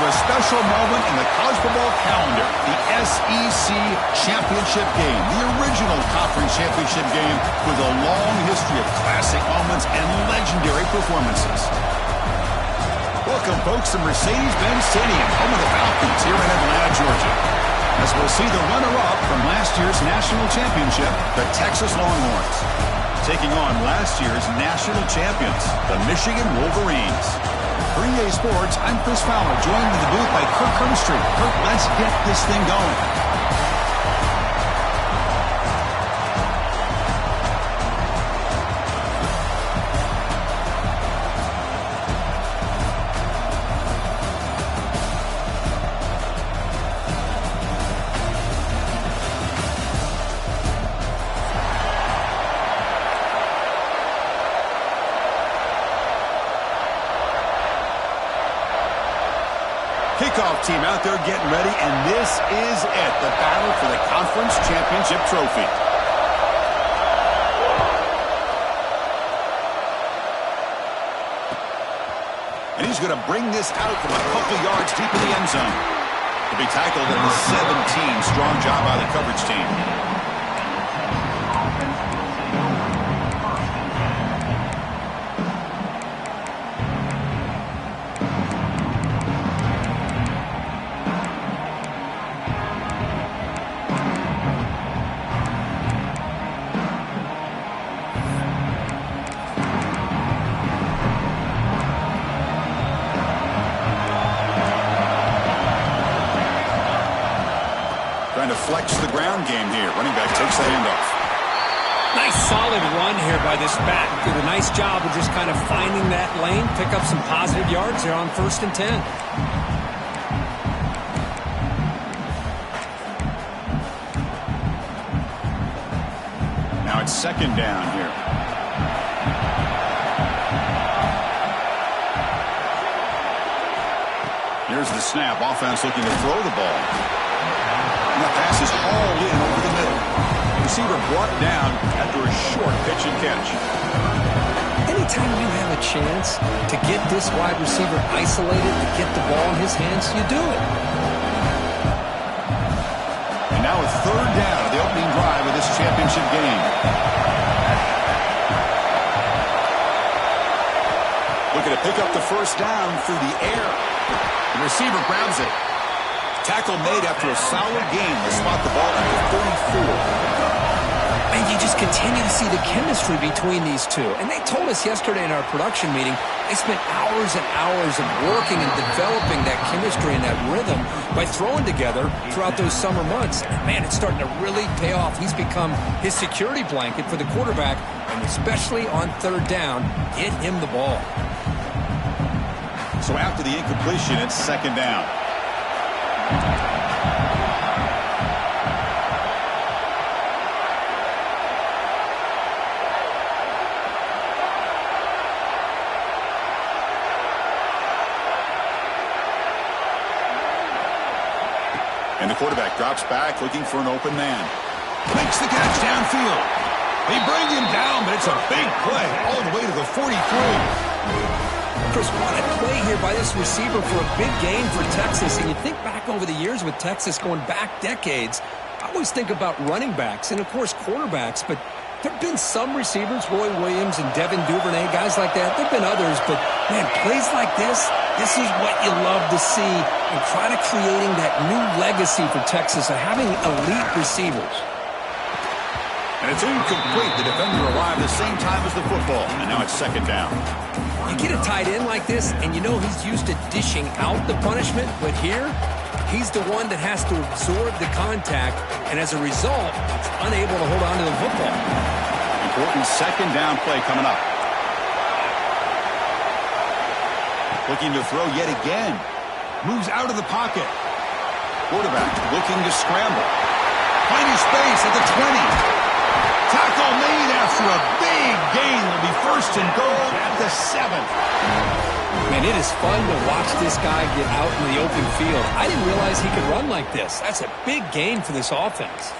a special moment in the college football calendar, the SEC Championship game, the original conference championship game with a long history of classic moments and legendary performances. Welcome, folks, to Mercedes-Benz Stadium, home of the Falcons here in Atlanta, Georgia, as we'll see the runner-up from last year's national championship, the Texas Longhorns, taking on last year's national champions, the Michigan Wolverines. For EA Sports, I'm Chris Fowler, joined in the booth by Kirk Hermstreet. Kirk, let's get this thing going. Kickoff team out there getting ready, and this is it, the battle for the conference championship trophy. And he's going to bring this out from a couple yards deep in the end zone. To be tackled at the 17. Strong job by the coverage team. Trying to flex the ground game here. Running back takes the handoff. Nice solid run here by this back. Did a nice job of just kind of finding that lane, pick up some positive yards there on 1st and 10. Now it's 2nd down here. Here's the snap. Offense looking to throw the ball. And the pass is hauled in over the middle. Receiver brought down after a short pitch and catch. Anytime you have a chance to get this wide receiver isolated, to get the ball in his hands, you do it. And now a 3rd down of the opening drive of this championship game. Looking to pick up the 1st down through the air. The receiver grabs it. Tackle made after a solid game to spot the ball at the 34. And you just continue to see the chemistry between these two. And they told us yesterday in our production meeting, they spent hours and hours of working and developing that chemistry and that rhythm by throwing together throughout those summer months. And man, it's starting to really pay off. He's become his security blanket for the quarterback, and especially on 3rd down, get him the ball. So after the incompletion, it's 2nd down. And the quarterback drops back, looking for an open man. Makes the catch downfield. They bring him down, but it's a big play all the way to the 43. Chris, what a play here by this receiver for a big game for Texas. And you think back over the years with Texas going back decades, I always think about running backs and, of course, quarterbacks. But there have been some receivers, Roy Williams and Devin Duvernay, guys like that. There have been others. But, man, plays like this is what you love to see. And trying to creating that new legacy for Texas of having elite receivers. And it's incomplete. The defender arrived at the same time as the football. And now it's 2nd down. You get a tight end like this, and you know he's used to dishing out the punishment, but here, he's the one that has to absorb the contact, and as a result, it's unable to hold on to the football. Important 2nd down play coming up. Looking to throw yet again. Moves out of the pocket. Quarterback looking to scramble. Finding space at the 20. Tackle made after a big gain. Will be 1st and goal at the 7. Man, it is fun to watch this guy get out in the open field. I didn't realize he could run like this. That's a big gain for this offense.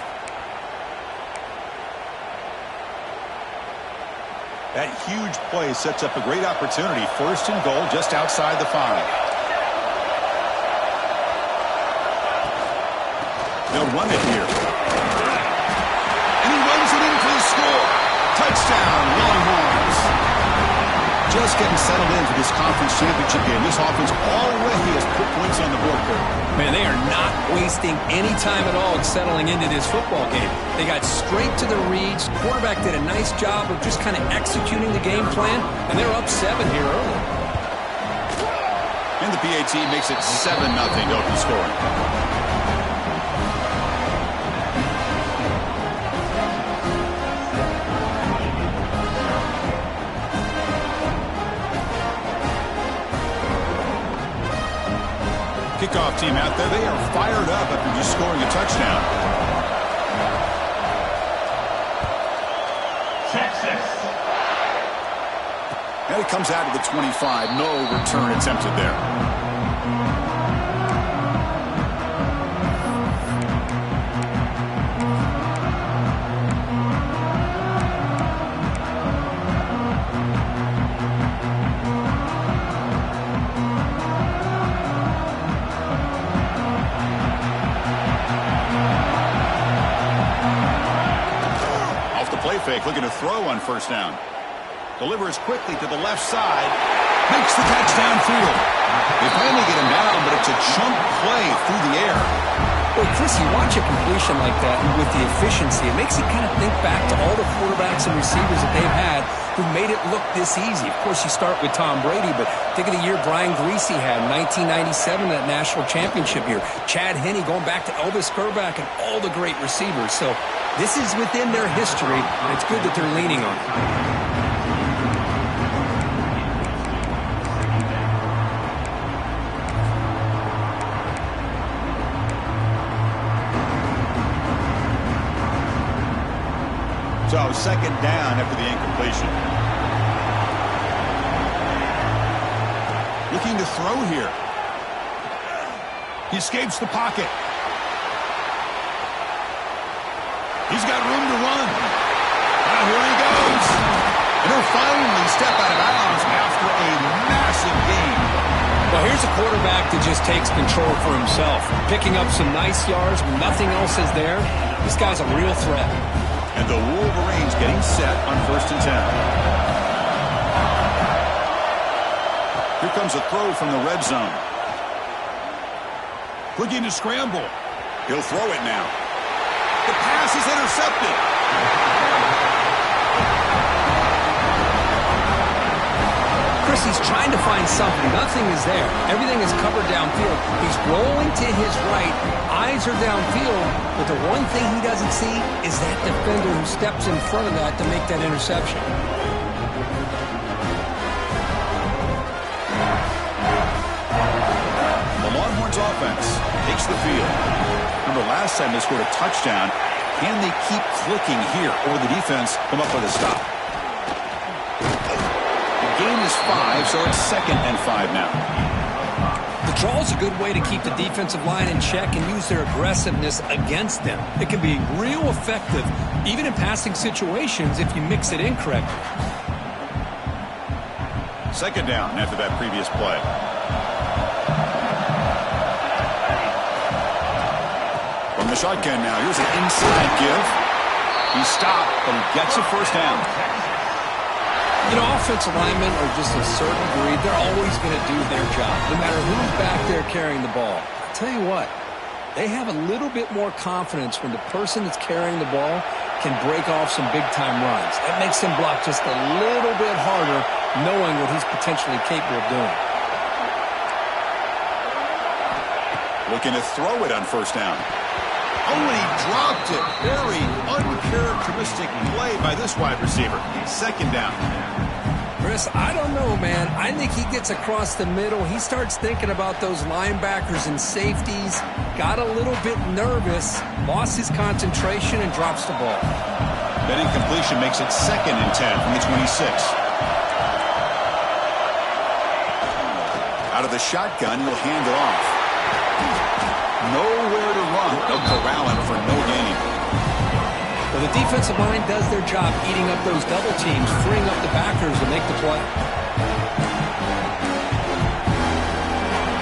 That huge play sets up a great opportunity. 1st and goal just outside the 5. They'll run it here. And he runs it in for the score. Touchdown, Longhorns. Just getting settled in for this conference championship game. This offense already has put points on the board, Kurt. Man, they are not wasting any time at all settling into this football game. They got straight to the reads. Quarterback did a nice job of just kind of executing the game plan, and they're up 7 here early. And the PAT makes it 7-0 to open scoring. Kickoff team out there. They are fired up after just scoring a touchdown. Texas. And it comes out to the 25. No return attempted there. Fake, looking to throw on first down. Delivers quickly to the left side. Makes the catch downfield. They finally get him down, but it's a chunk play through the air. Well, Chris, you watch a completion like that with the efficiency, it makes you kind of think back to all the quarterbacks and receivers that they've had who made it look this easy. Of course, you start with Tom Brady, but think of the year Brian Greasy had in 1997, that national championship year. Chad Henne going back to Elvis Grbac and all the great receivers. So this is within their history, and it's good that they're leaning on it. So second down after the incompletion. Looking to throw here. He escapes the pocket. He's got room to run. Now here he goes. And he'll finally step out of bounds after a massive gain. Well, here's a quarterback that just takes control for himself. Picking up some nice yards when nothing else is there. This guy's a real threat. And the Wolverines getting set on 1st and 10. Here comes a throw from the red zone. Looking to scramble. He'll throw it now. The pass is intercepted. Chris, he's trying to find something. Nothing is there. Everything is covered downfield. He's rolling to his right. Eyes are downfield. But the one thing he doesn't see is that defender who steps in front of that to make that interception. The Longhorns offense takes the field. Remember last time they scored a touchdown. Can they keep clicking here, or the defense come up with a stop? Gain is 5, so it's 2nd and 5 now. The draw is a good way to keep the defensive line in check and use their aggressiveness against them. It can be real effective, even in passing situations, if you mix it in correctly. 2nd down after that previous play. From the shotgun now, here's an inside give. He stopped, but he gets a first down. You know, offensive linemen are just a certain breed. They're always going to do their job, no matter who's back there carrying the ball. I'll tell you what, they have a little bit more confidence when the person that's carrying the ball can break off some big-time runs. That makes him block just a little bit harder, knowing what he's potentially capable of doing. Looking to throw it on first down. Oh, and he dropped it. Very uncharacteristic play by this wide receiver. 2nd down. Chris, I don't know, man. I think he gets across the middle. He starts thinking about those linebackers and safeties. Got a little bit nervous, lost his concentration, and drops the ball. That incompletion makes it 2nd and 10 from the 26. Out of the shotgun, he'll hand it off. Nowhere to run. They'll corral him for no gain. Well, the defensive line does their job eating up those double teams, freeing up the backers to make the play.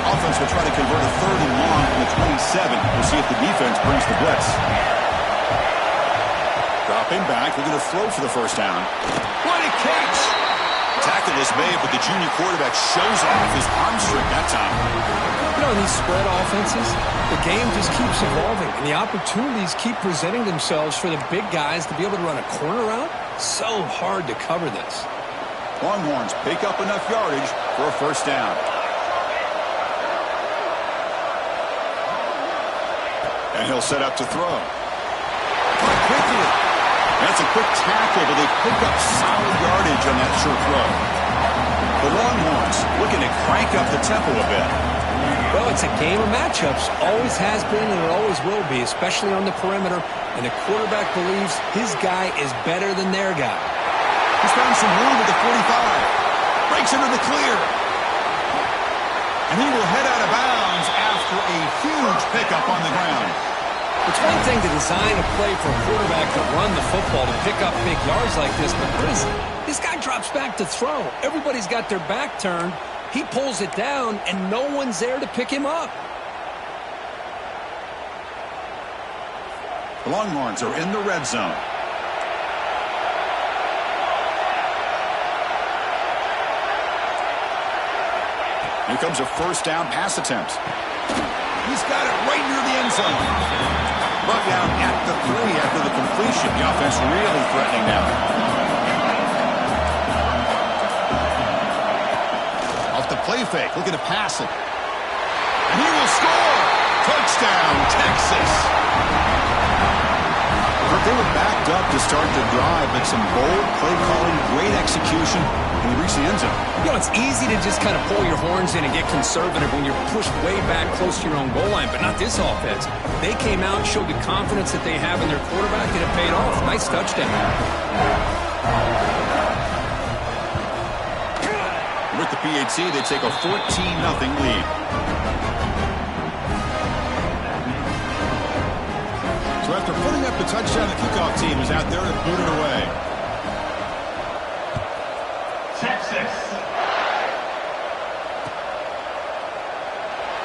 Offense will try to convert a 3rd and long from the 27. We'll see if the defense brings the blitz. Dropping back, looking to throw for the first down. What a catch! Tackle was made, but the junior quarterback shows off his arm strength that time. You know, in these spread offenses, the game just keeps evolving, and the opportunities keep presenting themselves for the big guys to be able to run a corner route. So hard to cover this. Longhorns pick up enough yardage for a first down. And he'll set up to throw. Quickly. That's a quick tackle, but they pick up solid yardage on that short throw. The Longhorns looking to crank up the tempo a bit. Well, it's a game of matchups. Always has been and it always will be, especially on the perimeter. And the quarterback believes his guy is better than their guy. He's found some room at the 45. Breaks into the clear. And he will head out of bounds after a huge pickup on the ground. It's one thing to design a play for a quarterback to run the football, to pick up big yards like this, but what is it? This guy drops back to throw. Everybody's got their back turned. He pulls it down, and no one's there to pick him up. The Longhorns are in the red zone. Here comes a first down pass attempt. He's got it right near the end zone. Brought down at the 3 after the completion. The offense really threatening now. Off the play fake, looking to pass it. And he will score! Touchdown, Texas! But they were backed up to start the drive, but some bold play calling, great execution, and he reached the end zone. You know, it's easy to just kind of pull your horns in and get conservative when you're pushed way back close to your own goal line, but not this offense. They came out, showed the confidence that they have in their quarterback, and it paid off. Nice touchdown. With the PAT, they take a 14-0 lead. So after putting up the touchdown, the kickoff team is out there to boot it away. Texas.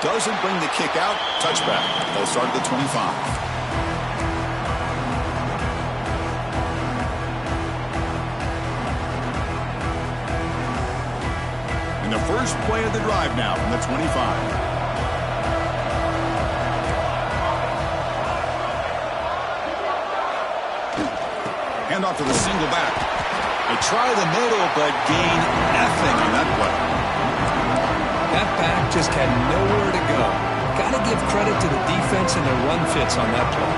Doesn't bring the kick out. Touchback. They'll start at the 25. And the first play of the drive now from the 25. Hand off to the single back. They try the middle, but gain nothing on that play. That back just had nowhere to go. Got to give credit to the defense and their run fits on that play.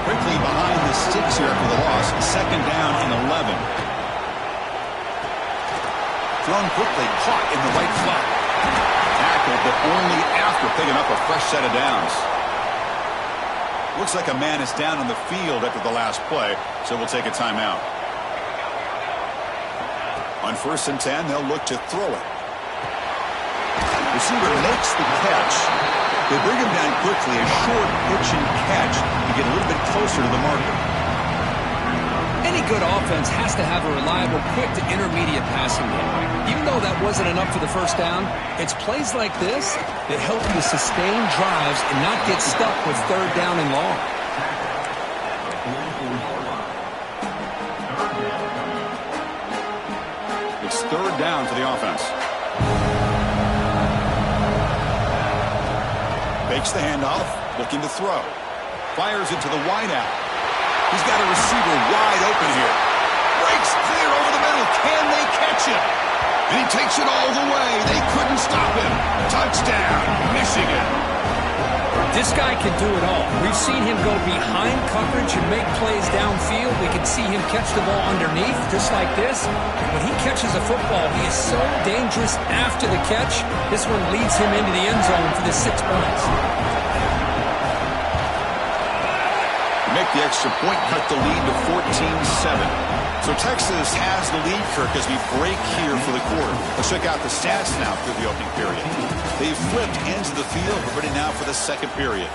Quickly behind the sticks here after the loss. 2nd down and 11. Thrown quickly, caught in the right slot. Tackled, but only after picking up a fresh set of downs. Looks like a man is down on the field after the last play, so we'll take a timeout. On 1st and 10, they'll look to throw it. Receiver makes the catch. They bring him down quickly, a short pitch and catch to get a little bit closer to the marker. Any good offense has to have a reliable, quick to intermediate passing game. Even though that wasn't enough for the first down, it's plays like this that help you sustain drives and not get stuck with 3rd down and long. It's 3rd down for the offense. Fakes the handoff, looking to throw. Fires it to the wideout. He's got a receiver wide open here. Breaks clear over the middle. Can they catch him? And he takes it all the way. They couldn't stop him. Touchdown, Michigan. This guy can do it all. We've seen him go behind coverage and make plays downfield. We can see him catch the ball underneath, just like this. And when he catches a football, he is so dangerous after the catch. This one leads him into the end zone for the 6 points. Make the extra point, cut the lead to 14-7. So Texas has the lead, Kirk, as we break here for the quarter. Let's check out the stats now through the opening period. They've flipped into the field. We're ready now for the 2nd period.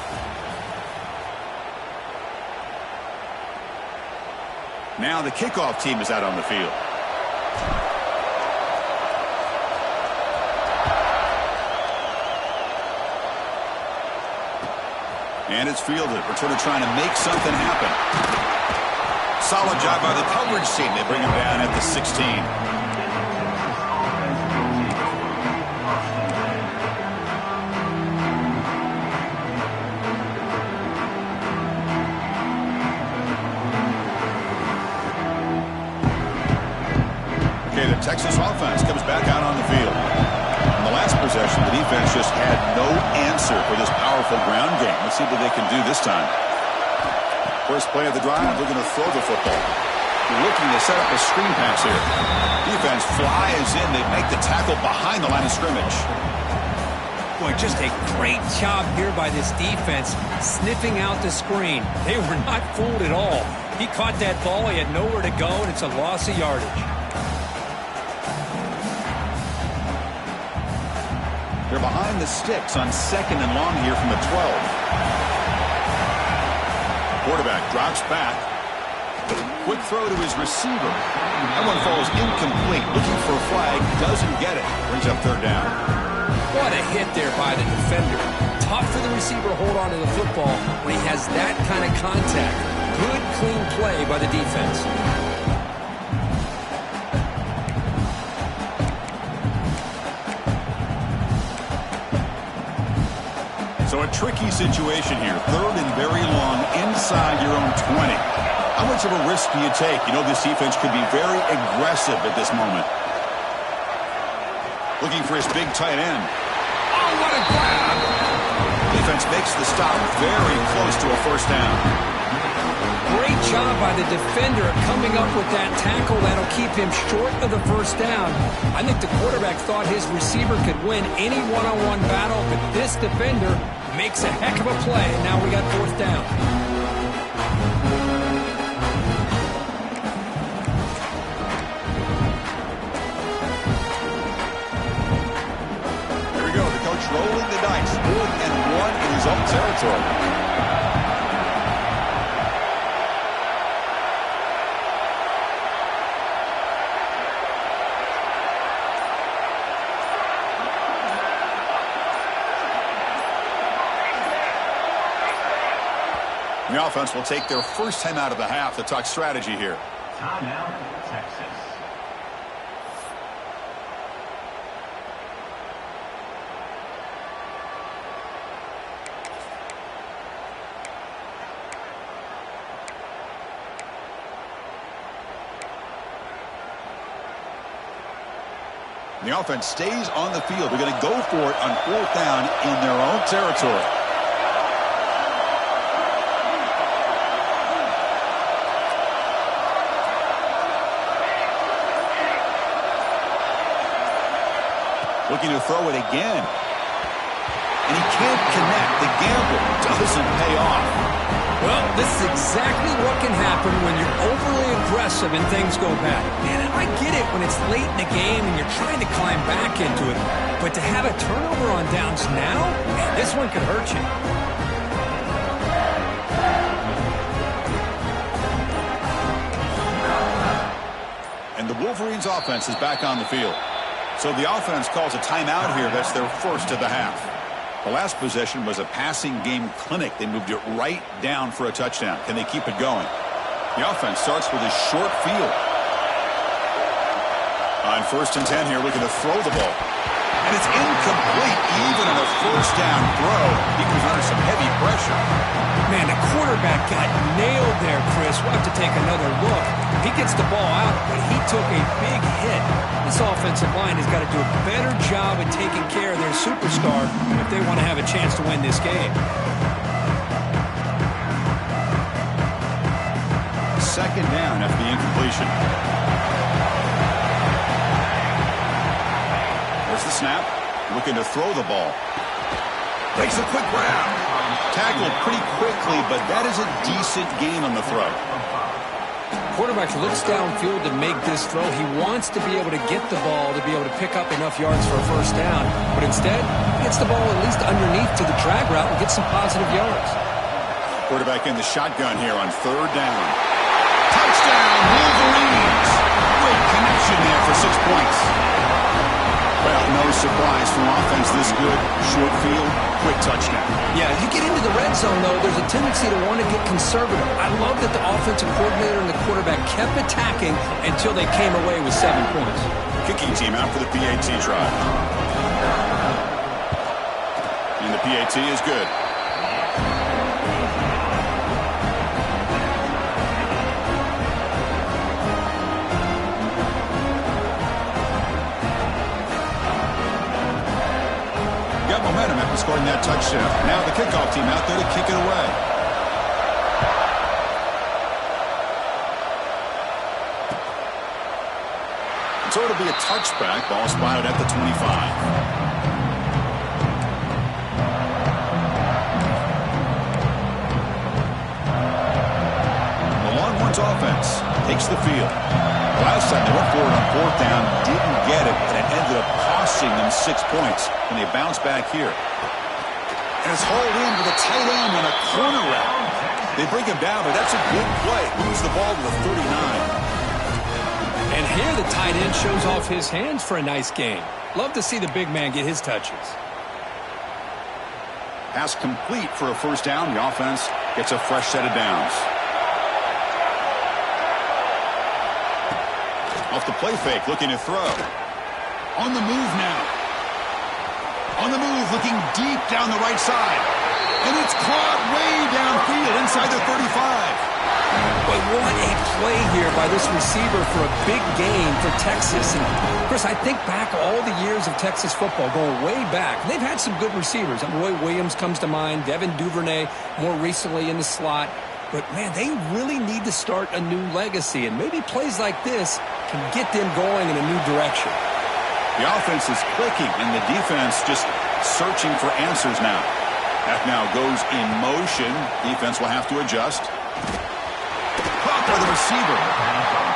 Now the kickoff team is out on the field. And it's fielded. We're sort of trying to make something happen. Solid job by the coverage team. They bring him down at the 16. Okay, the Texas offense comes back out on the field. In the last possession, the defense just had no answer for this powerful ground game. Let's see what they can do this time. First play of the drive, they're going to throw the football. They're looking to set up a screen pass here. Defense flies in. They make the tackle behind the line of scrimmage. Boy, just a great job here by this defense, sniffing out the screen. They were not fooled at all. He caught that ball. He had nowhere to go, and it's a loss of yardage. They're behind the sticks on 2nd and long here from the 12. Quarterback drops back. Quick throw to his receiver. That one falls incomplete. Looking for a flag. Doesn't get it. Brings up 3rd down. What a hit there by the defender. Tough for the receiver to hold on to the football when he has that kind of contact. Good, clean play by the defense. So a tricky situation here. 3rd and very long inside your own 20. How much of a risk do you take? You know this defense could be very aggressive at this moment. Looking for his big tight end. Oh, what a grab! Defense makes the stop very close to a 1st down. Great job by the defender coming up with that tackle that'll keep him short of the 1st down. I think the quarterback thought his receiver could win any one-on-one battle, but this defender makes a heck of a play, and now we got 4th down. Here we go, the coach rolling the dice. 4th and 1 in his own territory. The offense will take their first time out of the half to talk strategy here. Timeout, Texas. The offense stays on the field. They're going to go for it on 4th down in their own territory. Looking to throw it again. And he can't connect. The gamble doesn't pay off. Well, this is exactly what can happen when you're overly aggressive and things go bad. Man, I get it when it's late in the game and you're trying to climb back into it. But to have a turnover on downs now, man, this one could hurt you. And the Wolverines offense is back on the field. So the offense calls a timeout here. That's their first of the half. The last possession was a passing game clinic. They moved it right down for a touchdown. Can they keep it going? The offense starts with a short field. On 1st and 10 here, looking to throw the ball. And it's incomplete. Even on a 1st down throw, he was under some heavy pressure. Man, the quarterback got nailed there, Chris. We'll have to take another look. He gets the ball out, but he took a big hit. This offensive line has got to do a better job of taking care of their superstar if they want to have a chance to win this game. 2nd down after the incompletion. There's the snap. Looking to throw the ball. Makes a quick grab. Tackled pretty quickly, but that is a decent gain on the throw. Quarterback looks downfield to make this throw. He wants to be able to get the ball to be able to pick up enough yards for a 1st down. But instead, he gets the ball at least underneath to the drag route and gets some positive yards. Quarterback in the shotgun here on 3rd down. Touchdown, Wolverines! Great connection there for 6 points. Well, no surprise from offense this good. Short field, quick touchdown. Yeah, you get into the red zone, though, there's a tendency to want to get conservative. I love that the offensive coordinator and the quarterback kept attacking until they came away with 7 points. Kicking team out for the PAT try. And the PAT is good. Got momentum after scoring that touchdown. Now the kickoff team out there to kick it away. So it'll be a touchback. Ball spotted at the 25. Offense takes the field. Last time they went forward on 4th down, didn't get it, and it ended up costing them 6 points. And they bounce back here. And it's hauled in with a tight end on a corner route. They bring him down, but that's a good play. Moves the ball to the 39. And here the tight end shows off his hands for a nice game. Love to see the big man get his touches. Pass complete for a first down. The offense gets a fresh set of downs. Off the play fake, looking to throw. On the move now. On the move, looking deep down the right side. And it's caught way downfield inside the 35. But what a play here by this receiver for a big gain for Texas. And Chris, I think back all the years of Texas football, going way back. They've had some good receivers. Roy Williams comes to mind, Devin Duvernay more recently in the slot. But, man, they really need to start a new legacy, and maybe plays like this can get them going in a new direction. The offense is clicking, and the defense just searching for answers now. That now goes in motion. Defense will have to adjust. Caught by the receiver.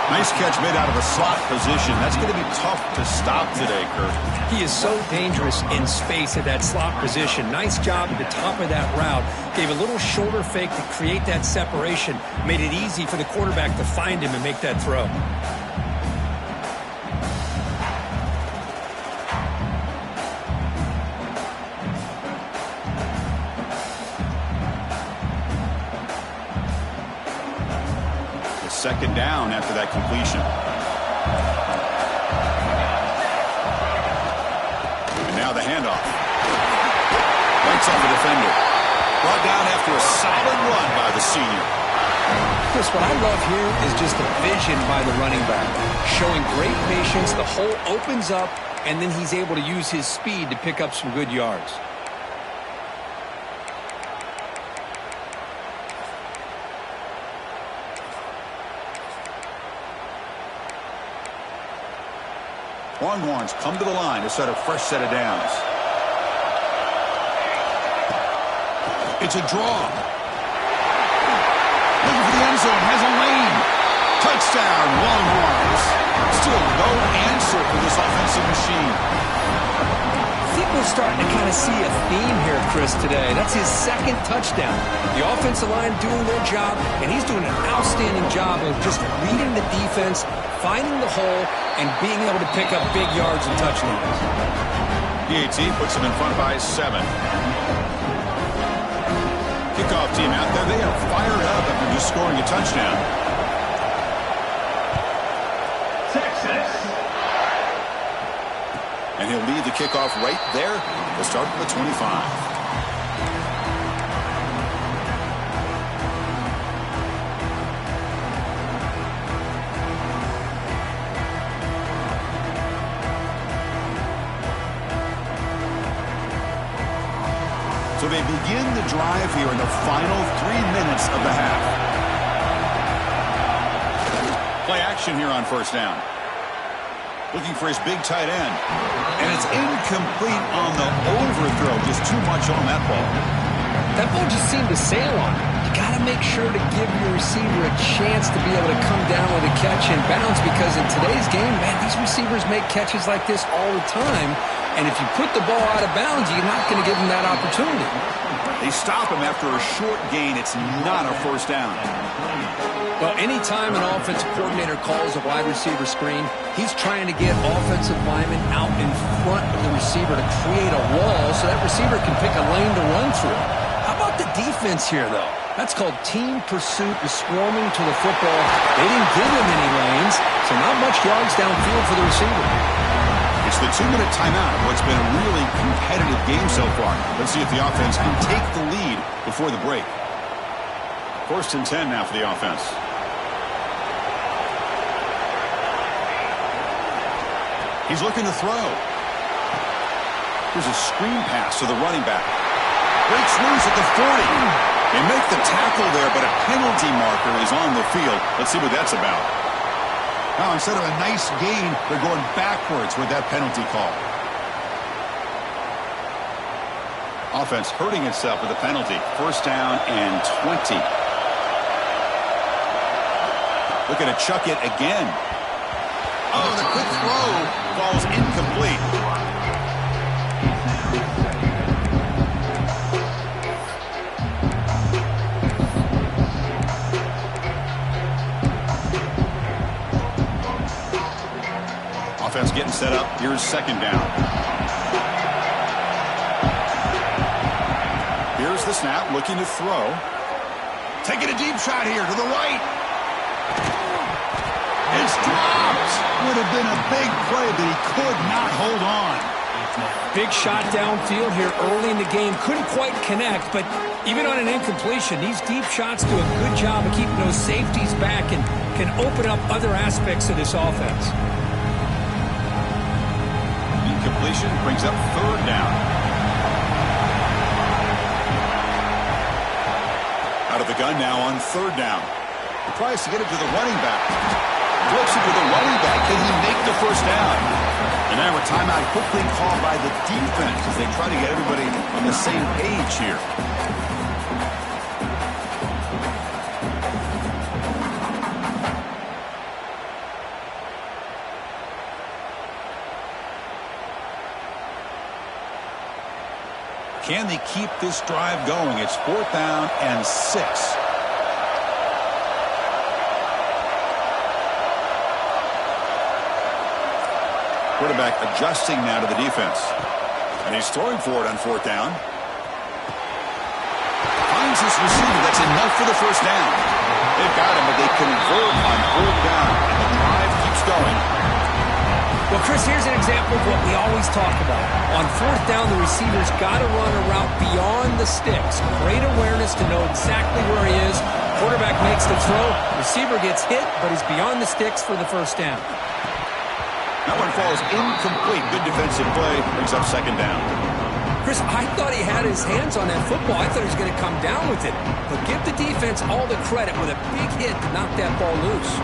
Nice catch made out of a slot position. That's going to be tough to stop today, Kurt. He is so dangerous in space at that slot position. Nice job at the top of that route. Gave a little shoulder fake to create that separation. Made it easy for the quarterback to find him and make that throw. Second down after that completion. And now the handoff. Lights on the defender. Brought down after a solid run by the senior. Chris, what I love here is just the vision by the running back. Showing great patience. The hole opens up, and then he's able to use his speed to pick up some good yards. Longhorns come to the line to set a fresh set of downs. It's a draw. Looking for the end zone. Has a lane. Touchdown, Longhorns. Still no answer for this offensive machine. I think we're starting to kind of see a theme here, Chris, today. That's his second touchdown. The offensive line doing their job, and he's doing an outstanding job of just reading the defense, finding the hole, and being able to pick up big yards and touchdowns. PAT puts them in front by 7. Kickoff team out there. They are fired up after just scoring a touchdown. Texas. And he'll lead the kickoff right there to start at the 25. So they begin the drive here in the final 3 minutes of the half. Play action here on first down. Looking for his big tight end. And it's incomplete on the overthrow. Just too much on that ball. That ball just seemed to sail on it. You got to make sure to give your receiver a chance to be able to come down with a catch and bounce, because in today's game, man, these receivers make catches like this all the time. And if you put the ball out of bounds, you're not going to give them that opportunity. They stop him after a short gain. It's not a first down. Well, anytime an offensive coordinator calls a wide receiver screen, he's trying to get offensive linemen out in front of the receiver to create a wall so that receiver can pick a lane to run through. How about the defense here, though? That's called team pursuit and swarming to the football. They didn't give him any lanes, so not much yards downfield for the receiver. It's the 2-minute timeout of what's been a really competitive game so far. Let's see if the offense can take the lead before the break. 1st and 10 now for the offense. He's looking to throw. Here's a screen pass to the running back. Breaks loose at the 40. They make the tackle there, but a penalty marker is on the field. Let's see what that's about. Now, instead of a nice gain, they're going backwards with that penalty call. Offense hurting itself with a penalty. 1st down and 20. Looking to chuck it again. Oh, the quick throw falls incomplete. Offense getting set up. Here's 2nd down. Here's the snap, looking to throw. Taking a deep shot here to the right. It's dropped. Would have been a big play, but he could not hold on. Big shot downfield here early in the game. Couldn't quite connect, but even on an incompletion, these deep shots do a good job of keeping those safeties back and can open up other aspects of this offense. Incompletion brings up 3rd down. Out of the gun now on 3rd down. He tries to get it to the running back. Flips it to the running back. Can he make the 1st down? And now a timeout quickly called by the defense as they try to get everybody on the same page here. Can they keep this drive going? It's 4th down and 6. Quarterback adjusting now to the defense. And he's throwing for it on 4th down. Finds his receiver. That's enough for the 1st down. They've got him, but they convert on 4th down. And the drive keeps going. Well, Chris, here's an example of what we always talk about. On 4th down, the receiver's got to run a route beyond the sticks. Great awareness to know exactly where he is. Quarterback makes the throw. Receiver gets hit, but he's beyond the sticks for the 1st down. That one falls incomplete. Good defensive play. Brings up 2nd down. Chris, I thought he had his hands on that football. I thought he was going to come down with it. But give the defense all the credit with a big hit to knock that ball loose.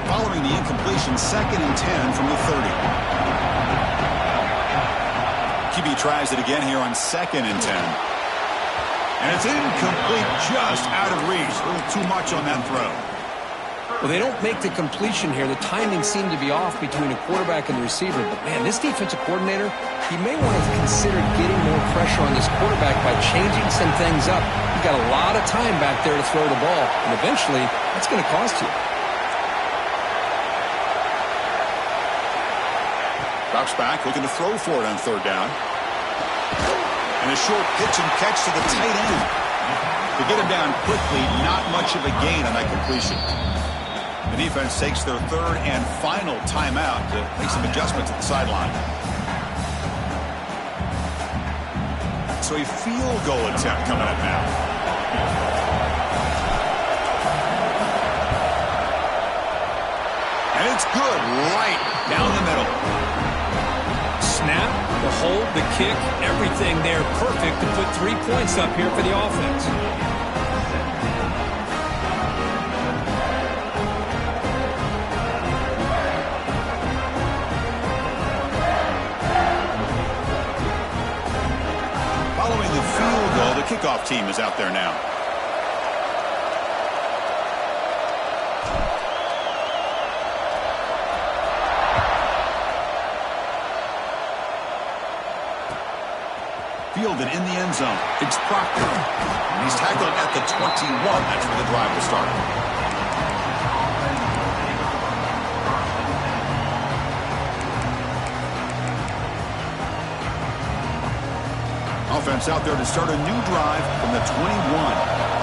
Following the incompletion, 2nd and 10 from the 30. QB tries it again here on 2nd and 10. And it's incomplete, just out of reach. A little too much on that throw. Well, they don't make the completion here. The timing seemed to be off between the quarterback and the receiver. But, man, this defensive coordinator, he may want to consider getting more pressure on this quarterback by changing some things up. You've got a lot of time back there to throw the ball. And eventually, that's going to cost you. Drops back, looking to throw for it on 3rd down. And a short pitch and catch to the tight end. To get him down quickly, not much of a gain on that completion. The defense takes their 3rd and final timeout to make some adjustments at the sideline. So a field goal attempt coming up now. And it's good, right down the middle. Snap, the hold, the kick, everything there perfect to put 3 points up here for the offense. Following the field goal, the kickoff team is out there now. fielded in the end zone. It's Proctor. And he's tackled at the 21. That's where the drive will start. Offense out there to start a new drive from the 21.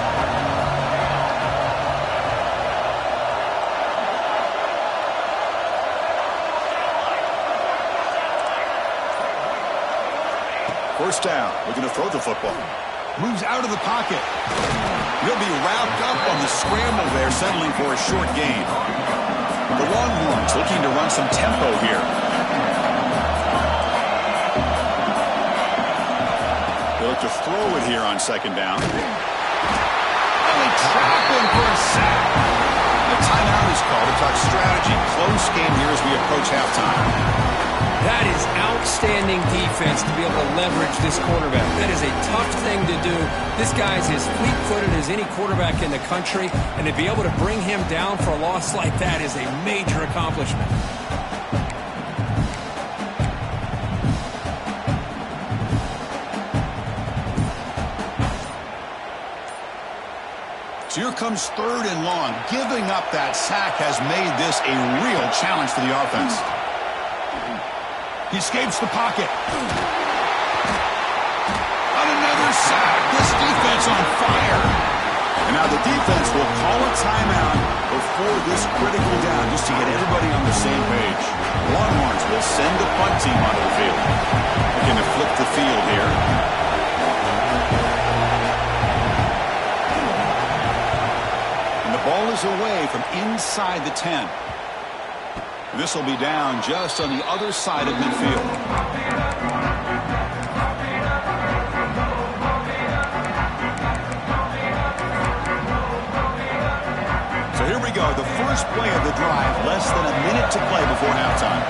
First down, looking to throw the football. Moves out of the pocket. He'll be wrapped up on the scramble there, settling for a short gain. The Longhorns looking to run some tempo here. They look to throw it here on second down. And they trap him for a sack. A timeout is called to talk strategy. Close game here as we approach halftime. That is outstanding defense to be able to leverage this quarterback. That is a tough thing to do. This guy's as fleet-footed as any quarterback in the country, and to be able to bring him down for a loss like that is a major accomplishment. So here comes third and long. Giving up that sack has made this a real challenge for the offense. He escapes the pocket. On another sack. This defense on fire. And now the defense will call a timeout before this critical down just to get everybody on the same page. Longhorns will send the punt team onto the field. Looking to flip the field here. And the ball is away from inside the 10. This will be down just on the other side of midfield. So here we go, the first play of the drive, less than a minute to play before halftime.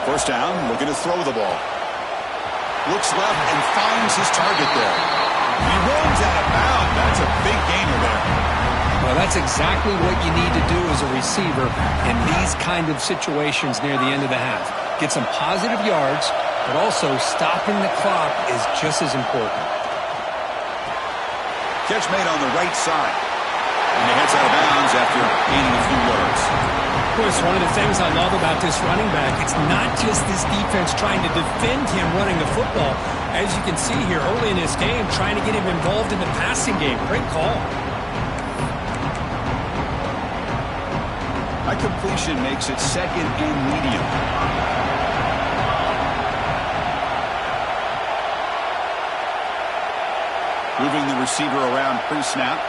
First down, looking to throw the ball. Looks left and finds his target there. He runs out of bounds. That's a big gainer there. Well, that's exactly what you need to do as a receiver in these kind of situations near the end of the half. Get some positive yards, but also stopping the clock is just as important. Catch made on the right side. And he heads out of bounds after gaining a few yards. Of course, one of the things I love about this running back, it's not just this defense trying to defend him running the football. As you can see here early in this game, trying to get him involved in the passing game. Great call. High completion makes it second and medium. Moving the receiver around pre-snap.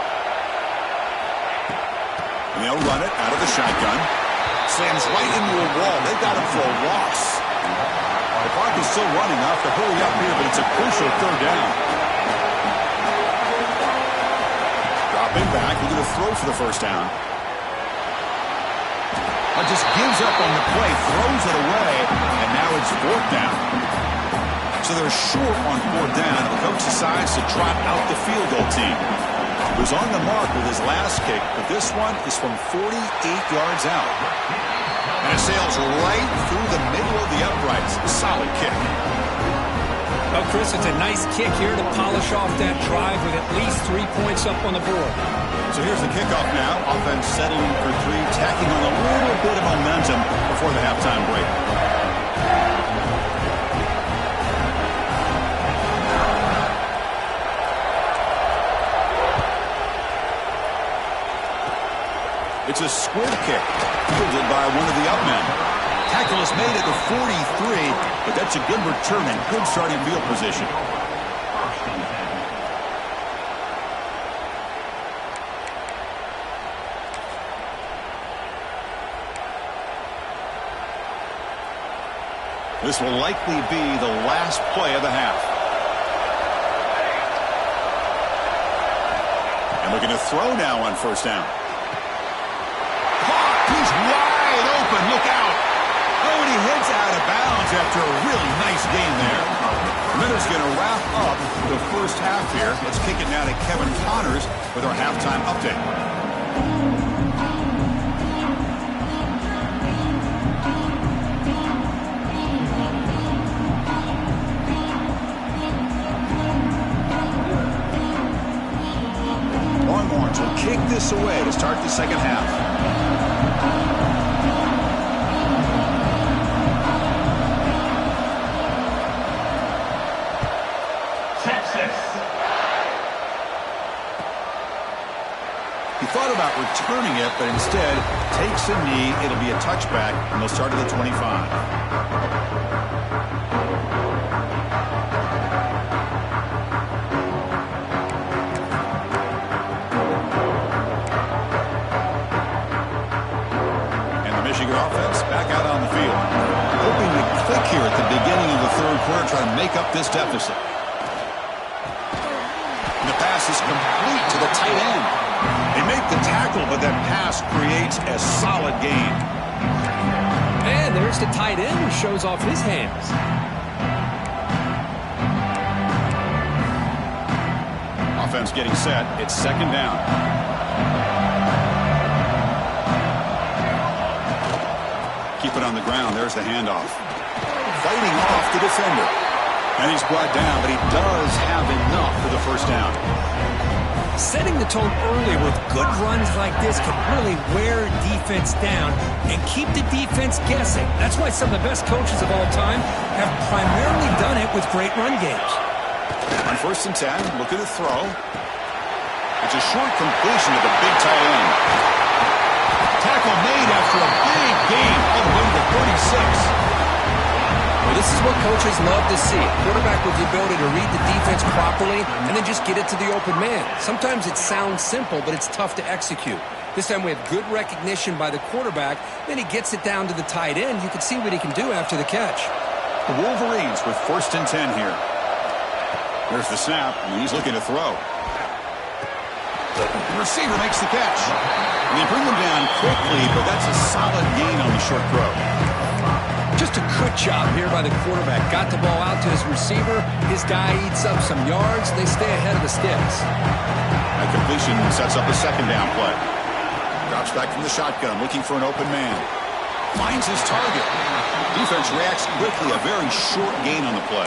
And they'll run it out of the shotgun. Slams right into a wall. They've got him for a loss. The clock is still running. Off to hurry up here, but it's a crucial third down. Dropping back. We're going to throw for the first down. Just gives up on the play, throws it away, and now it's fourth down. So they're short on fourth down, and the coach decides to trot out the field goal team. He was on the mark with his last kick, but this one is from 48 yards out. And it sails right through the middle of the uprights. A solid kick. Well, Chris, it's a nice kick here to polish off that drive with at least 3 points up on the board. So here's the kickoff now. Offense settling for three, tacking on a little bit of momentum before the halftime break. It's a squib kick, fielded by one of the up men. Tackle is made at the 43, but that's a good return and good starting field position. This will likely be the last play of the half. And looking to throw now on first down. Caught! He's wide open. Look out! Oh, and he heads out of bounds after a really nice game there. Miller's going to wrap up the first half here. Let's kick it now to Kevin Connors with our halftime update. this away to start the second half. He thought about returning it, but instead takes a knee. It'll be a touchback, and they'll start at the 25. And the Michigan offense back out on the field. Hoping to click here at the beginning of the third quarter, trying to make up this deficit. And the pass is complete to the tight end. They make the tackle, but that pass creates a solid gain. And there's the tight end who shows off his hands. Offense getting set. It's second down. Keep it on the ground. There's the handoff. Fighting off the defender. And he's brought down, but he does have enough for the first down. Setting the tone early with good runs like this can really wear a defense down and keep the defense guessing. That's why some of the best coaches of all time have primarily done it with great run games. On 1st and 10, look at the throw. It's a short completion to the big tight end. Tackle made after a big gain all the way to the 36. Well, this is what coaches love to see. A quarterback with the ability to read the defense properly and then just get it to the open man. Sometimes it sounds simple, but it's tough to execute. This time we have good recognition by the quarterback. Then he gets it down to the tight end. You can see what he can do after the catch. The Wolverines with 1st and 10 here. There's the snap, and he's looking to throw. The receiver makes the catch. And they bring him down quickly, but that's a solid gain on the short throw. Just a good job here by the quarterback. Got the ball out to his receiver. His guy eats up some yards. They stay ahead of the sticks. That completion sets up a second down play. Drops back from the shotgun, looking for an open man. Finds his target. Defense reacts quickly. A very short gain on the play.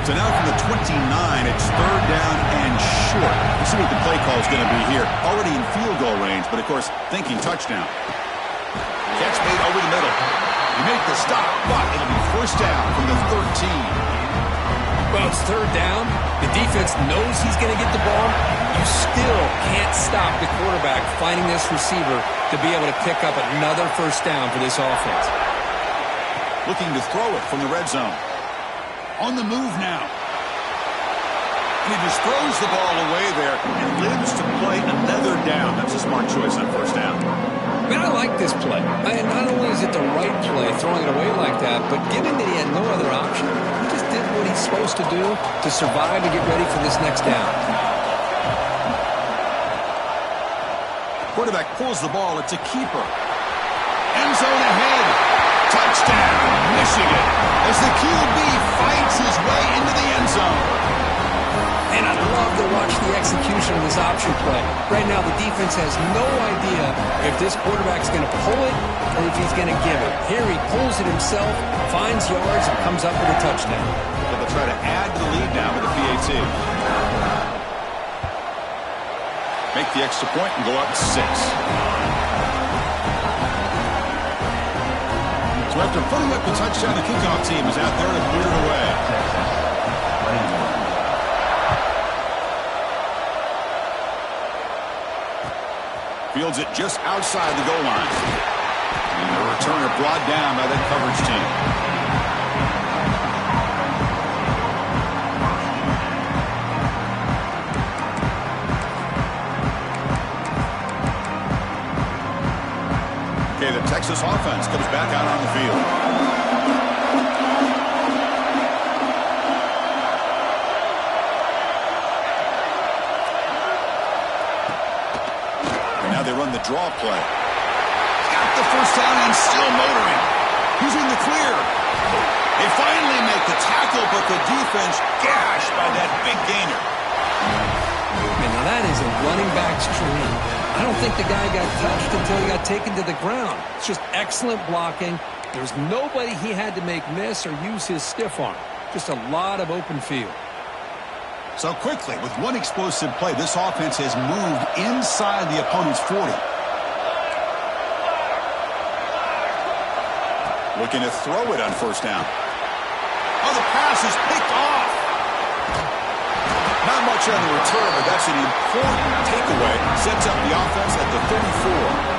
So now from the 29, it's third down and short. We'll see what the play call is going to be here. Already in field goal range, but of course, thinking touchdown. Catch made over the middle. He made the stop, but it'll be first down from the 13. Well, it's third down. The defense knows he's going to get the ball. You still can't stop the quarterback finding this receiver to be able to pick up another first down for this offense. Looking to throw it from the red zone. On the move now. And he just throws the ball away there and lives to play another down. That's a smart choice on first down. Man, I like this play. Not only is it the right play, throwing it away like that, but given that he had no other option, he just did what he's supposed to do to survive and get ready for this next down. Quarterback pulls the ball. It's a keeper. End zone ahead. Touchdown, Michigan, as the QB fights his way into the end zone. And I love to watch the execution of this option play. Right now, the defense has no idea if this quarterback's going to pull it or if he's going to give it. Here he pulls it himself, finds yards, and comes up with a touchdown. But they'll try to add to the lead now with the PAT. Make the extra point and go up 6. So after putting up the touchdown, the kickoff team is out there to clear it away. Fields it just outside the goal line. And the returner brought down by that coverage team. Okay, the Texas offense comes back out on the field. And now they run the draw play. Got the first down and still motoring. He's in the clear. They finally make the tackle, but the defense gashed by that big gainer. And now that is a running back's dream. I don't think the guy got touched until he got taken to the ground. It's just excellent blocking, There's nobody he had to make miss or use his stiff arm. Just a lot of open field. So quickly, with one explosive play, this offense has moved inside the opponent's 40. Looking to throw it on first down. Oh, the pass is picked off. Not much on the return, but that's an important takeaway. Sets up the offense at the 34.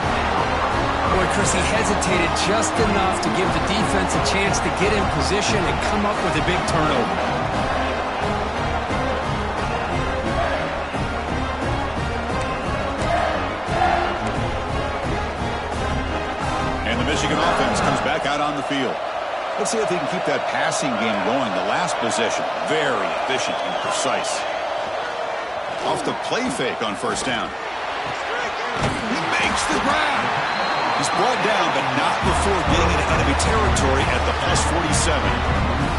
Boy, Chris, he hesitated just enough to give the defense a chance to get in position and come up with a big turnover. And the Michigan offense comes back out on the field. Let's see if they can keep that passing game going. The last possession, very efficient and precise. Off the play fake on first down. He makes the grab. He's brought down, but not before getting into enemy territory at the plus 47.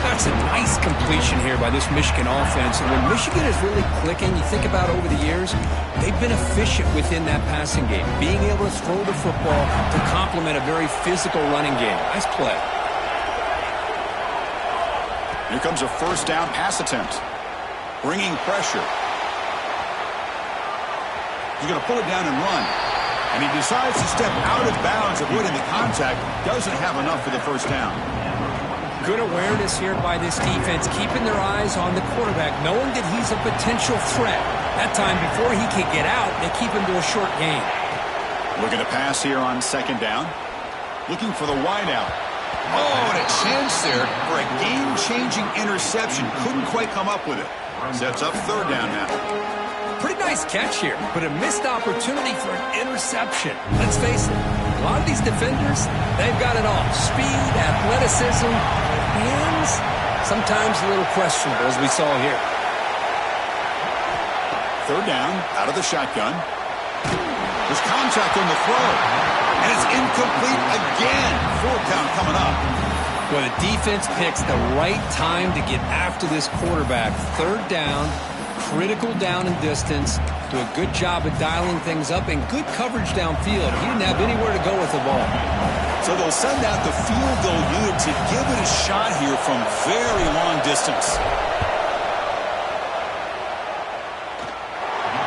That's a nice completion here by this Michigan offense. And when Michigan is really clicking, you think about over the years, they've been efficient within that passing game, being able to throw the football to complement a very physical running game. Nice play. Here comes a first down pass attempt. Bringing pressure. He's going to pull it down and run. And he decides to step out of bounds, avoiding the contact. Doesn't have enough for the first down. Good awareness here by this defense, keeping their eyes on the quarterback, knowing that he's a potential threat. That time, before he can get out, they keep him to a short gain. Looking to pass here on second down. Looking for the wideout. Oh, and a chance there for a game-changing interception. Couldn't quite come up with it. Sets up third down now. Pretty nice catch here, but a missed opportunity for an interception. Let's face it, a lot of these defenders, they've got it all. Speed, athleticism, hands, sometimes a little questionable, as we saw here. Third down, out of the shotgun. There's contact on the throw, and it's incomplete again. Fourth down coming up. Well, the defense picks the right time to get after this quarterback. Third down. Critical down and distance, do a good job of dialing things up, and good coverage downfield. He didn't have anywhere to go with the ball. So they'll send out the field goal unit to give it a shot here from very long distance.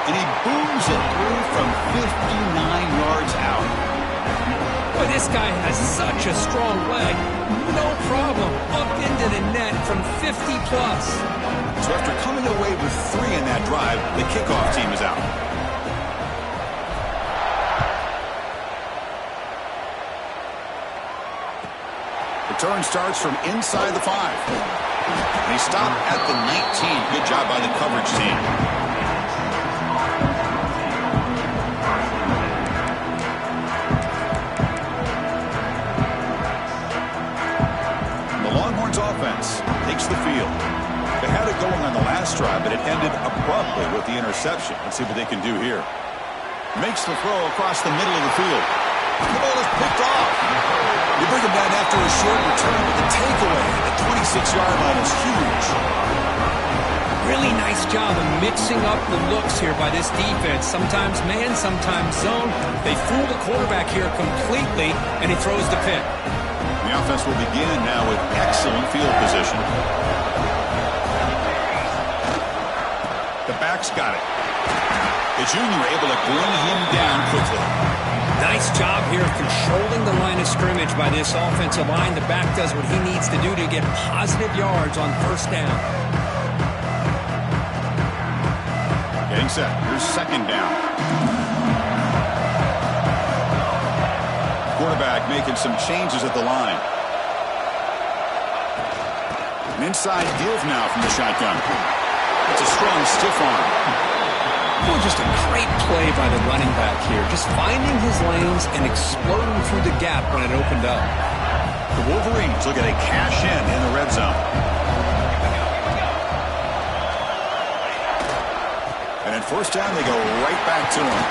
And he booms it through from 59 yards out. Boy, this guy has such a strong leg. No problem. Up into the net from 50+. So after coming away with 3 in that drive, the kickoff team is out. Return starts from inside the 5. And he stopped at the 19. Good job by the coverage team. The Longhorns offense takes the field. They had it going on the last drive, but it ended abruptly with the interception. Let's see what they can do here. Makes the throw across the middle of the field. The ball is picked off. You bring him down after a short return, but the takeaway at the 26-yard line is huge. Really nice job of mixing up the looks here by this defense. Sometimes man, sometimes zone. They fool the quarterback here completely, and he throws the pick. The offense will begin now with excellent field position. The back's got it. The junior able to bring him down quickly. Nice job here of controlling the line of scrimmage by this offensive line. The back does what he needs to do to get positive yards on first down. Getting set. Here's second down. Quarterback making some changes at the line. An inside give now from the shotgun. It's a strong stiff arm. Oh, just a great play by the running back here. Just finding his lanes and exploding through the gap when it opened up. The Wolverines looking to cash in the red zone. And at first down, they go right back to him.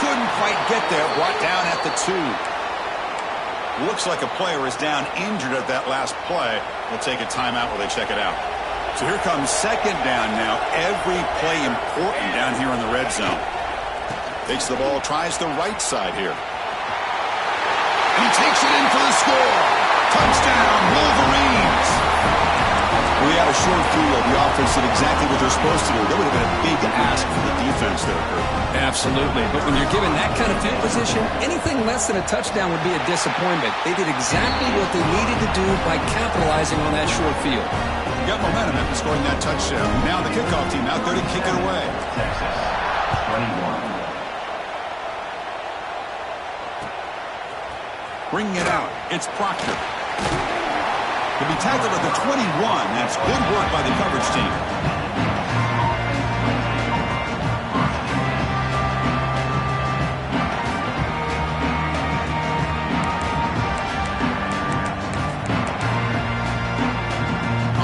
Couldn't quite get there. Brought down at the 2. Looks like a player is down injured at that last play. We'll take a timeout while they check it out. So here comes second down now. Every play important down here in the red zone. Takes the ball, tries the right side here. And he takes it in for the score. Touchdown, Wolverines. We had a short field. The offense did exactly what they're supposed to do. That would have been a big ask for the defense there, Kurt. Absolutely. But when you're given that kind of field position, anything less than a touchdown would be a disappointment. They did exactly what they needed to do by capitalizing on that short field. Got momentum after scoring that touchdown. Now the kickoff team out there to kick it away. Texas, 21. Bringing it out. It's Proctor. He'll be tackled at the 21. That's good work by the coverage team.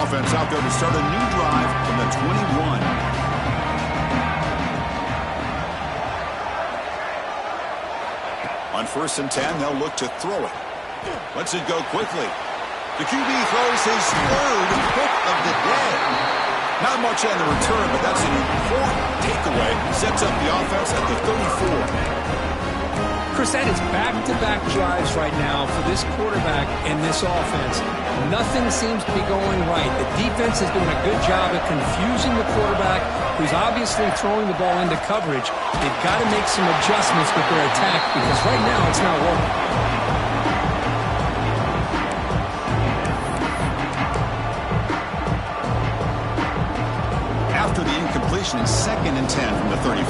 Offense out there to start a new drive from the 21. On 1st and 10, they'll look to throw it. Lets it go quickly. The QB throws his third pick of the day. Not much on the return, but that's an important takeaway. Sets up the offense at the 34. Chris, that is back-to-back drives right now for this quarterback and this offense. Nothing seems to be going right. The defense is doing a good job of confusing the quarterback, who's obviously throwing the ball into coverage. They've got to make some adjustments with their attack because right now it's not working. After the incompletion, it's 2nd and 10 from the 34.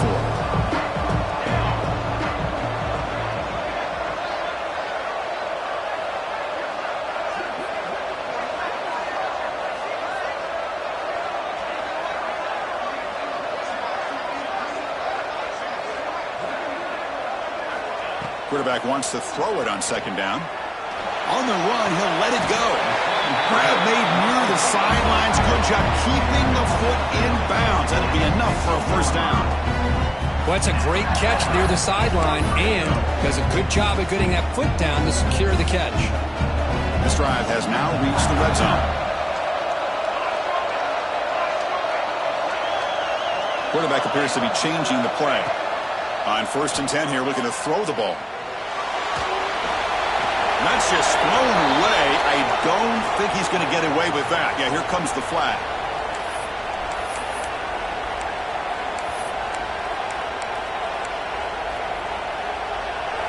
Quarterback wants to throw it on 2nd down. On the run, he'll let it go. Grab made near the sidelines. Good job keeping the foot in bounds. That'll be enough for a 1st down. Well, it's a great catch near the sideline and does a good job of getting that foot down to secure the catch. This drive has now reached the red zone. Quarterback appears to be changing the play. On 1st and 10 here, looking to throw the ball. That's just thrown away. I don't think he's going to get away with that. Yeah, here comes the flag.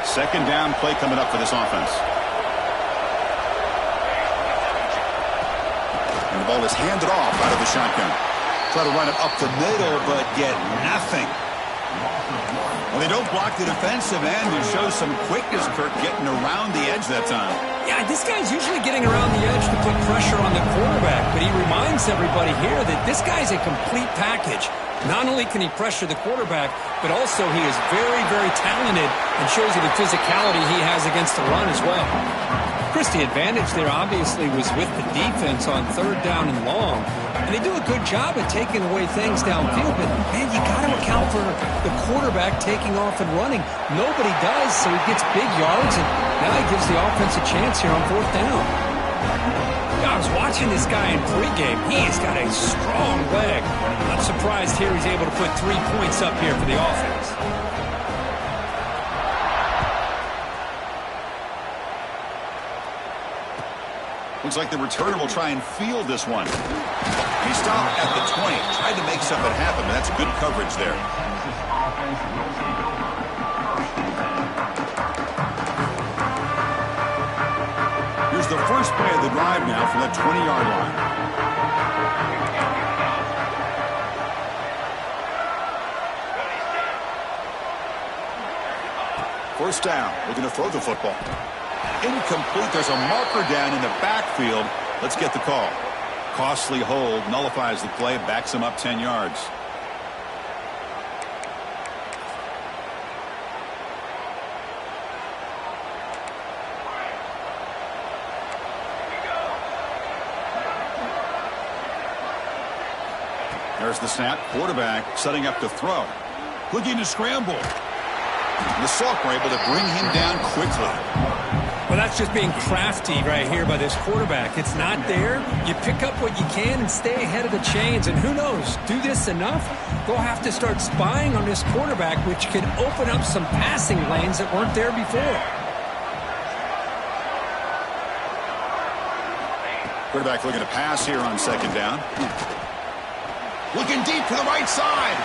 Second down play coming up for this offense. And the ball is handed off out of the shotgun. Try to run it up the middle, but get nothing. Well, they don't block the defensive end and show some quickness, Kirk, getting around the edge that time. Yeah, this guy's usually getting around the edge to put pressure on the quarterback, but he reminds everybody here that this guy's a complete package. Not only can he pressure the quarterback, but also he is very, very talented and shows you the physicality he has against the run as well. Chris, the advantage there obviously was with the defense on 3rd down and long. And they do a good job of taking away things downfield, but, man, you got to account for the quarterback taking off and running. Nobody does, so he gets big yards, and now he gives the offense a chance here on 4th down. I was watching this guy in pregame. He's got a strong leg. Not surprised here he's able to put 3 points up here for the offense. Looks like the returner will try and field this one. He stopped at the 20. Tried to make something happen, but that's good coverage there. Here's the first play of the drive now from that 20-yard line. First down. Looking to throw the football. Incomplete. There's a marker down in the backfield. Let's get the call. Costly hold. Nullifies the play. Backs him up 10 yards. There's the snap. Quarterback setting up to throw. Looking to scramble. The Sock were able to bring him down quickly. Well, that's just being crafty right here by this quarterback. It's not there. You pick up what you can and stay ahead of the chains. And who knows, do this enough, they'll have to start spying on this quarterback, which could open up some passing lanes that weren't there before. Quarterback looking to pass here on second down. Looking deep to the right side.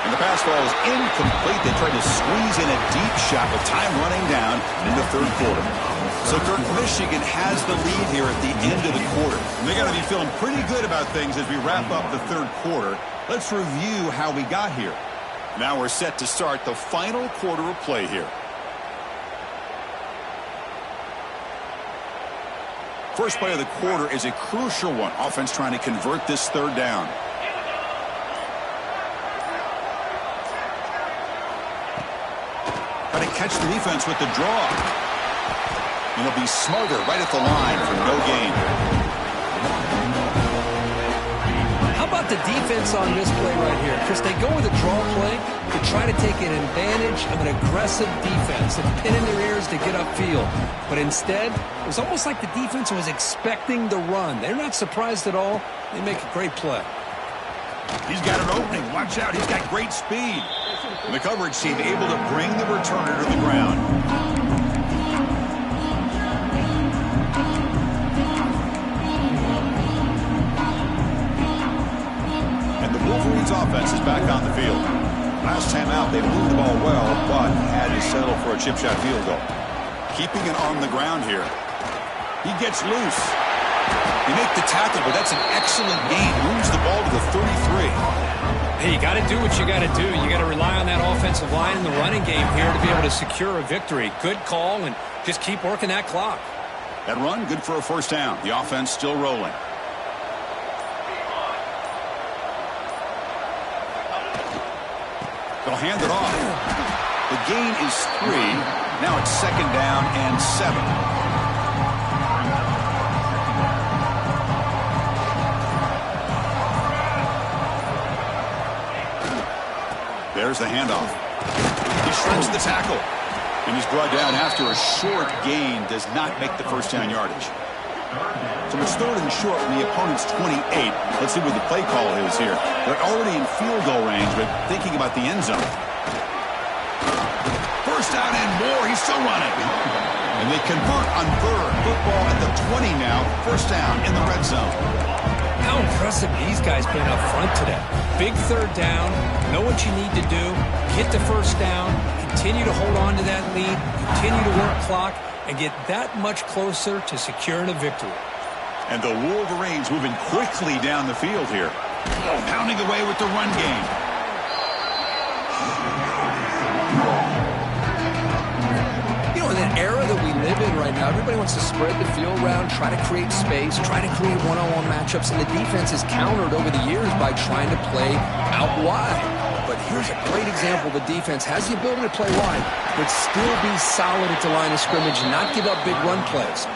And the pass falls incomplete. They tried to squeeze in a deep shot with time running down in the third quarter. So, Kirk, Michigan has the lead here at the end of the quarter. And they got to be feeling pretty good about things as we wrap up the third quarter. Let's review how we got here. Now we're set to start the final quarter of play here. First play of the quarter is a crucial one. Offense trying to convert this third down. Try to catch the defense with the draw. And he'll be smarter right at the line for no gain. How about the defense on this play right here? Chris, they go with a draw play to try to take an advantage of an aggressive defense and pin in their ears to get upfield. But instead, it was almost like the defense was expecting the run. They're not surprised at all. They make a great play. He's got an opening. Watch out. He's got great speed. And the coverage team able to bring the returner to the ground. Wolverines offense is back on the field. Last time out, they moved the ball well, but had to settle for a chip shot field goal. Keeping it on the ground here. He gets loose. They make the tackle, but that's an excellent gain. Moves the ball to the 33. Hey, you got to do what you got to do. You got to rely on that offensive line in the running game here to be able to secure a victory. Good call, and just keep working that clock. That run, good for a first down. The offense still rolling. They'll hand it off. The gain is 3. Now it's second down and 7. There's the handoff. He shreds the tackle. And he's brought down after a short gain. Does not make the first down yardage. So it's third and short from the opponent's 28. Let's see what the play call is here. They're already in field goal range, but thinking about the end zone. First down and more. He's still running. And they convert on third. Football at the 20 now. First down in the red zone. How impressive these guys been up front today. Big third down. Know what you need to do. Get the first down. Continue to hold on to that lead. Continue to work clock. And get that much closer to securing a victory. And the Wolverines moving quickly down the field here. Pounding away with the run game. You know, in an era that we live in right now, everybody wants to spread the field around, try to create space, try to create one-on-one matchups, and the defense is countered over the years by trying to play out wide. But here's a great example. The defense has the ability to play wide, but still be solid at the line of scrimmage and not give up big run plays.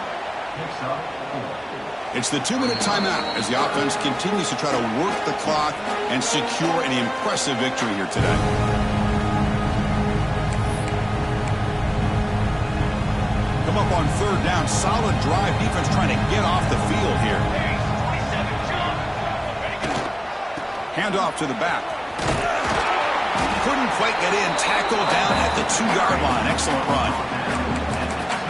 It's the 2-minute timeout as the offense continues to try to work the clock and secure an impressive victory here today. Come up on third down. Solid drive. Defense trying to get off the field here. Hand off to the back. Couldn't quite get in. Tackle down at the 2-yard line. Excellent run.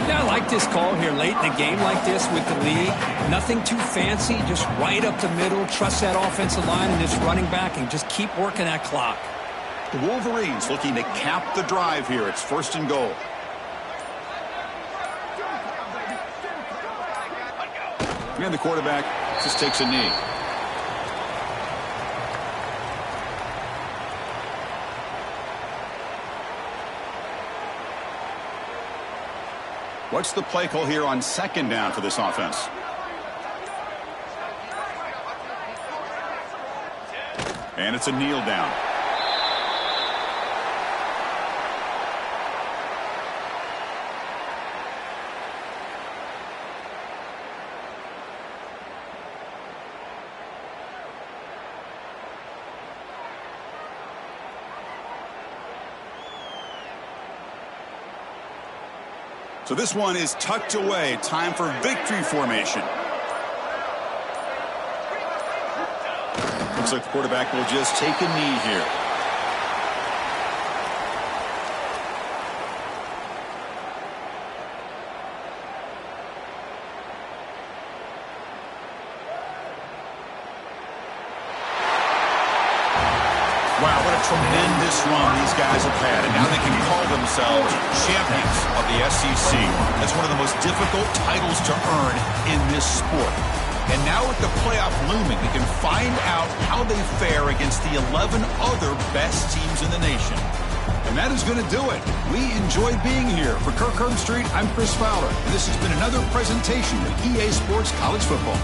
Yeah, I like this call here late in the game like this with the lead. Nothing too fancy, just right up the middle. Trust that offensive line and this running back and just keep working that clock. The Wolverines looking to cap the drive here. It's first and goal. And the quarterback just takes a knee. What's the play call here on second down for this offense? And it's a kneel down. So this one is tucked away. Time for victory formation. Looks like the quarterback will just take a knee here. tremendous run these guys have had, and now they can call themselves champions of the SEC. That's one of the most difficult titles to earn in this sport. And now with the playoff looming, we can find out how they fare against the 11 other best teams in the nation. And that is going to do it. We enjoyed being here. For Kirk Herbstreit, I'm Chris Fowler, and this has been another presentation of EA Sports College Football.